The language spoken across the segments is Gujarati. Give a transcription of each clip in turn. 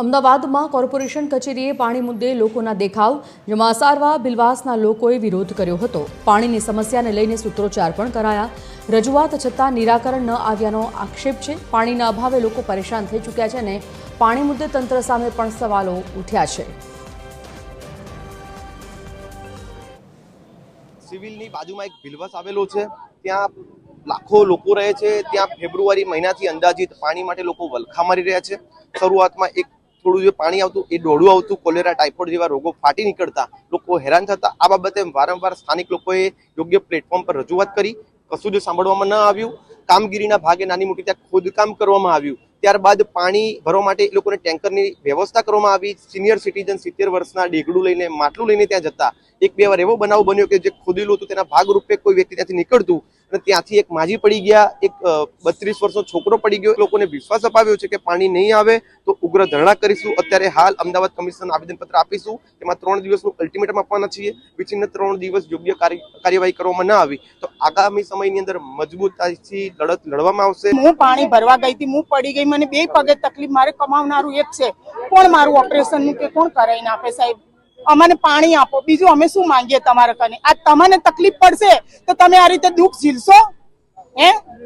અમદાવાદમાં કોર્પોરેશન કચેરીએ પાણી મુદ્દે લોકોના દેખાવ, જેમાં સારવા બિલવાસના લોકોએ વિરોધ કર્યો હતો। પાણીની સમસ્યાને લઈને સૂત્રોચ્ચાર પણ કરાયા। રજૂઆત છતાં નિરાકરણ ન આવ્યાનો આક્ષેપ છે। પાણીના અભાવે લોકો પરેશાન થઈ ચૂક્યા છે અને પાણી મુદ્દે તંત્ર સામે પણ સવાલો ઉઠ્યા છે। સિવિલની બાજુમાં એક બિલવાસ આવેલો છે, ત્યાં લાખો લોકો રહે છે। ત્યાં ફેબ્રુઆરી મહિનાથી અંદાજિત પાણી માટે લોકો વલખા મારી રહ્યા છે। શરૂઆતમાં એક થોડું જે પાણી આવતું એ ડોળું આવતું, કોલેરા, ટાઇફોઇડ જેવા રોગો ફાટી નીકળતા લોકો હેરાન થતા। આ બાબતે વારંવાર સ્થાનિક લોકોએ યોગ્ય પ્લેટફોર્મ પર રજૂઆત કરી, કશું જ સાંભળવામાં ન આવ્યું। કામગીરીના ભાગે નાની મોટી ત્યાં ખોદકામ કરવામાં આવ્યું। ત્યારબાદ પાણી ભરવા માટે એ લોકોને ટેન્કરની વ્યવસ્થા કરવામાં આવી। સિનિયર સિટીઝન 70 વર્ષના ડેગડું લઈને, માટલું લઈને ત્યાં જતા। એક બે વાર એવો બનાવ બન્યો કે જે ખોદેલું હતું તેના ભાગરૂપે કોઈ વ્યક્તિ ત્યાંથી નીકળતું અને ત્યાંથી એક માજી પડી ગયા, એક 32 વર્ષનો છોકરો પડી ગયો। લોકોને વિશ્વાસ અપાવ્યો છે કે પાણી નહીં આવે તો ઉગ્ર ધરણા કરીશું। અત્યારે હાલ અમદાવાદ કમિશનરને આવેદનપત્ર આપીશું, તેમાં 3 દિવસનું અલ્ટિમેટમ આપવાના છીએ। વિચિન્ન 3 દિવસ યોગ્ય કાર્યવાહી કરવામાં ન આવી તો આગામી સમયની અંદર મજબૂતાઈથી લડત લડવામાં આવશે। હું પાણી ભરવા ગઈ હતી, હું પડી ગઈ, મને 2 પગે તકલીફ, મારે કમાવનારું એક છે, કોણ મારું ઓપરેશન નું કે કોણ કરાવી નાખે? સાહેબ, અમને પાણી આપો, બીજું અમે શું માંગીએ તમારા કને? આ તમને તકલીફ પડશે તો તમે આ રીતે દુઃખ ઝીલશો?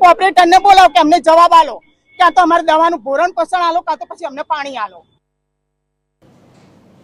ઓપરેટરને બોલાવો કે અમને જવાબ આલો, ક્યાં તો અમારે દવાનું ભોરણ પોષણ આલો, કાં તો પછી અમને પાણી આલો।